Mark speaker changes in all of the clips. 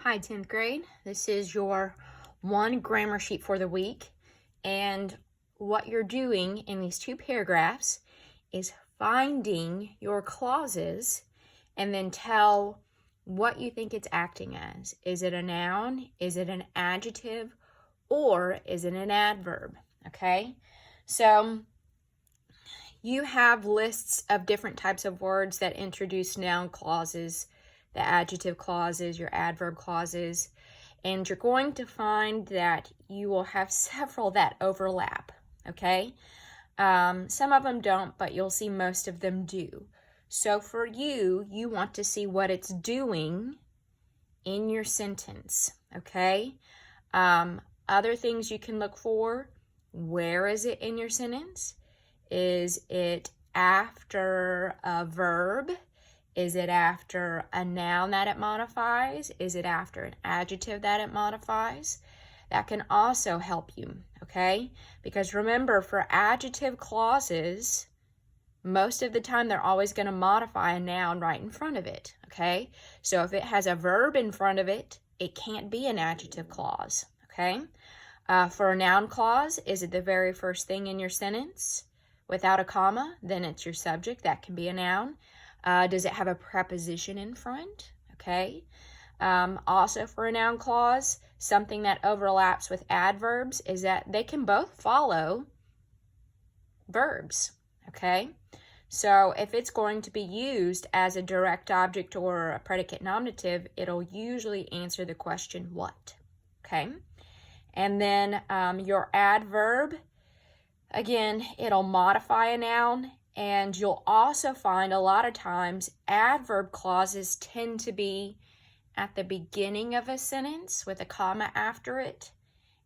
Speaker 1: Hi, 10th grade. This is your one grammar sheet for the week. And what you're doing in these two paragraphs is finding your clauses and then tell what you think it's acting as. Is it a noun? Is it an adjective? Or is it an adverb? Okay? So you have lists of different types of words that introduce noun clauses, the adjective clauses, your adverb clauses, and you're going to find that you will have several that overlap, okay? Some of them don't, but you'll see most of them do. So for you want to see what it's doing in your sentence, okay? Other things you can look for: where is it in your sentence? Is it after a verb? Is it after a noun that it modifies? Is it after an adjective that it modifies? That can also help you, okay? Because remember, for adjective clauses, most of the time they're always going to modify a noun right in front of it, okay? So if it has a verb in front of it, it can't be an adjective clause, okay? For a noun clause, is it the very first thing in your sentence? Without a comma, then it's your subject. That can be a noun. Does it have a preposition in front? Okay. Also for a noun clause, something that overlaps with adverbs is that they can both follow verbs. Okay. So if it's going to be used as a direct object or a predicate nominative, it'll usually answer the question what. Okay. And then your adverb, again, it'll modify a noun. And you'll also find a lot of times adverb clauses tend to be at the beginning of a sentence with a comma after it,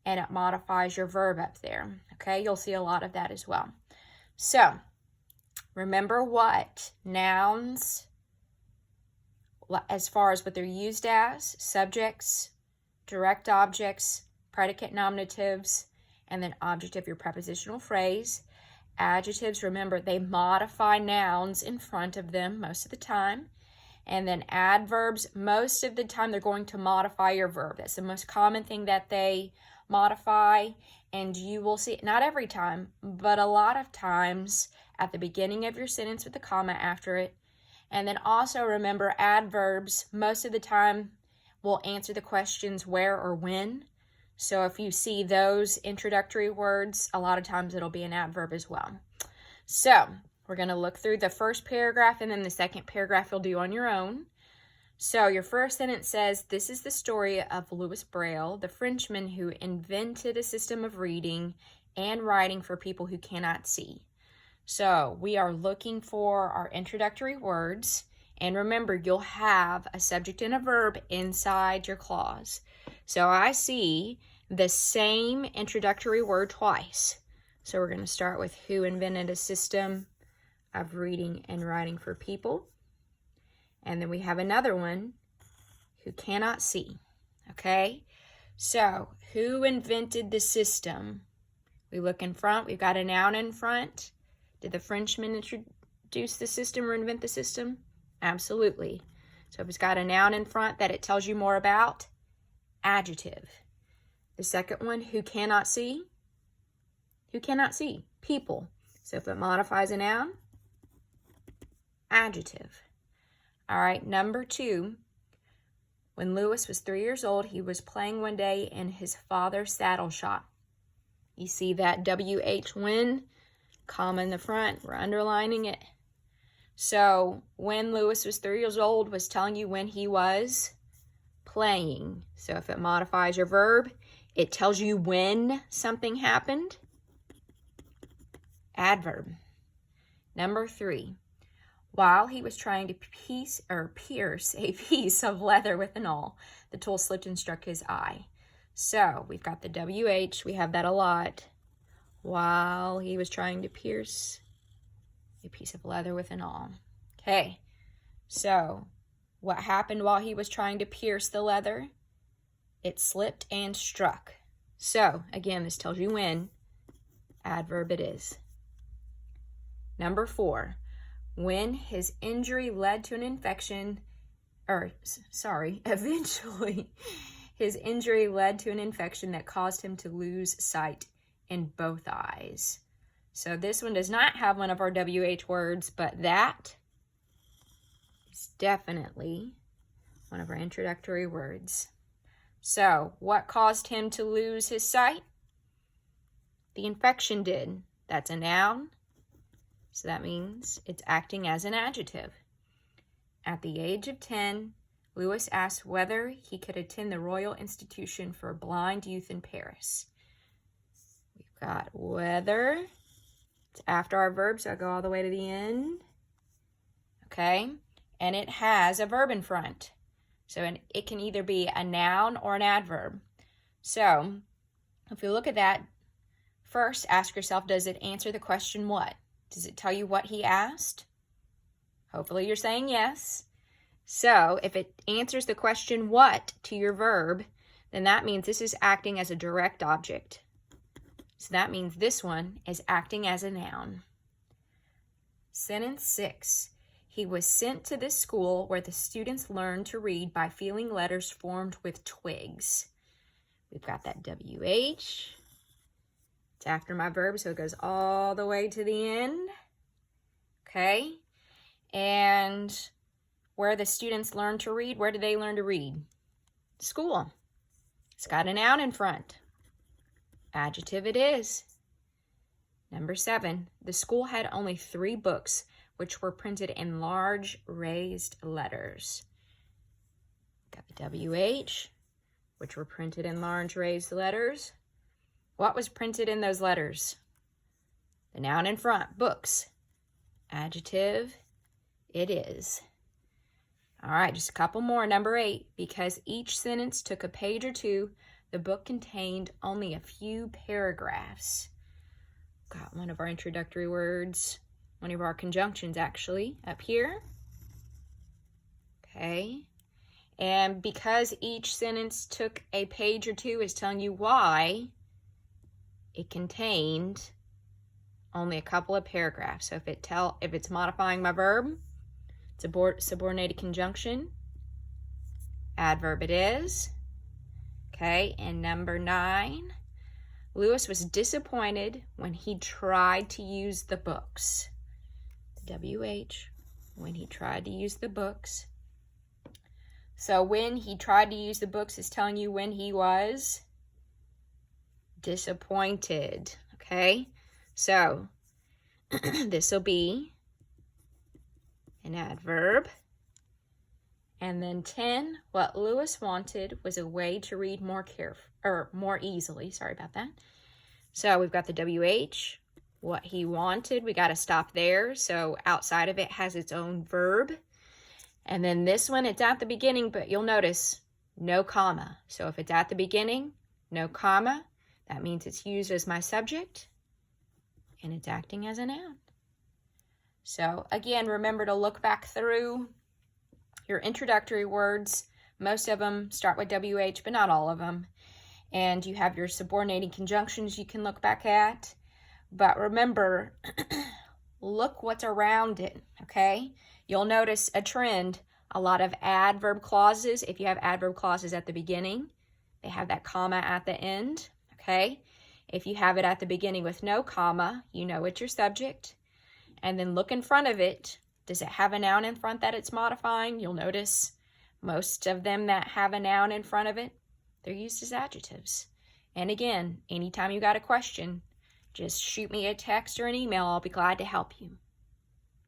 Speaker 1: and it modifies your verb up there. Okay, you'll see a lot of that as well. So remember what nouns, as far as what they're used as: subjects, direct objects, predicate nominatives, and then object of your prepositional phrase. Adjectives, remember, they modify nouns in front of them most of the time. And then adverbs, most of the time they're going to modify your verb. That's the most common thing that they modify. And you will see, not every time, but a lot of times at the beginning of your sentence with a comma after it. And then also remember, adverbs most of the time will answer the questions where or when. So if you see those introductory words, a lot of times it'll be an adverb as well. So we're going to look through the first paragraph, and then the second paragraph you'll do on your own. So your first sentence says, "This is the story of Louis Braille, the Frenchman who invented a system of reading and writing for people who cannot see." So we are looking for our introductory words. And remember, you'll have a subject and a verb inside your clause. So I see the same introductory word twice. So we're going to start with who invented a system of reading and writing for people. And then we have another one, who cannot see. Okay? So who invented the system? We look in front. We've got a noun in front. Did the Frenchman introduce the system or invent the system? Absolutely. So if it's got a noun in front that it tells you more about, adjective. The second one, who cannot see? Who cannot see? People. So if it modifies a noun, adjective. All right, number 2. When Louis was 3 years old, he was playing one day in his father's saddle shop. You see that WH when, comma in the front, we're underlining it. So when Louis was 3 years old was telling you when he was playing. So if it modifies your verb, it tells you when something happened. Adverb. Number 3. While he was trying to pierce a piece of leather with an awl, the tool slipped and struck his eye. So we've got the WH. We have that a lot. While he was trying to pierce a piece of leather with an awl. Okay, so what happened while he was trying to pierce the leather? It slipped and struck. So again, this tells you when. Adverb it is. Number 4, when his injury led to an infection eventually, his injury led to an infection that caused him to lose sight in both eyes. So this one does not have one of our WH words, but that is definitely one of our introductory words. So what caused him to lose his sight? The infection did. That's a noun. So that means it's acting as an adjective. At the age of 10, Lewis asked whether he could attend the Royal Institution for Blind Youth in Paris. We've got whether. It's after our verb, so I go all the way to the end. Okay? And it has a verb in front. So it can either be a noun or an adverb. So if you look at that, first ask yourself, does it answer the question what? Does it tell you what he asked? Hopefully you're saying yes. So if it answers the question what to your verb, then that means this is acting as a direct object. So that means this one is acting as a noun. Sentence 6. He was sent to this school where the students learn to read by feeling letters formed with twigs. We've got that WH. It's after my verb, so it goes all the way to the end. Okay? And where the students learn to read, where do they learn to read? School. It's got a noun in front. Adjective it is. Number 7, the school had only 3 books, which were printed in large raised letters. Got the WH, which were printed in large raised letters. What was printed in those letters? The noun in front, books. Adjective, it is. All right, just a couple more. Number 8, because each sentence took a page or two, the book contained only a few paragraphs. Got one of our introductory words, one of our conjunctions actually, up here. Okay. And because each sentence took a page or two is telling you why it contained only a couple of paragraphs. So if it's modifying my verb, it's a subordinated conjunction. Adverb it is. Okay, and number 9, Lewis was disappointed when he tried to use the books. The WH, when he tried to use the books. So when he tried to use the books is telling you when he was disappointed. Okay, so this will be an adverb. And then 10, what Lewis wanted was a way to read more easily. Sorry about that. So we've got the WH, what he wanted. We got to stop there. So outside of it has its own verb. And then this one, it's at the beginning, but you'll notice no comma. So if it's at the beginning, no comma, that means it's used as my subject and it's acting as a noun. So again, remember to look back through your introductory words. Most of them start with WH, but not all of them. And you have your subordinating conjunctions you can look back at. But remember, look what's around it, okay? You'll notice a trend. A lot of adverb clauses, if you have adverb clauses at the beginning, they have that comma at the end, okay? If you have it at the beginning with no comma, you know it's your subject. And then look in front of it. Does it have a noun in front that it's modifying? You'll notice most of them that have a noun in front of it, they're used as adjectives. And again, anytime you got a question, just shoot me a text or an email. I'll be glad to help you.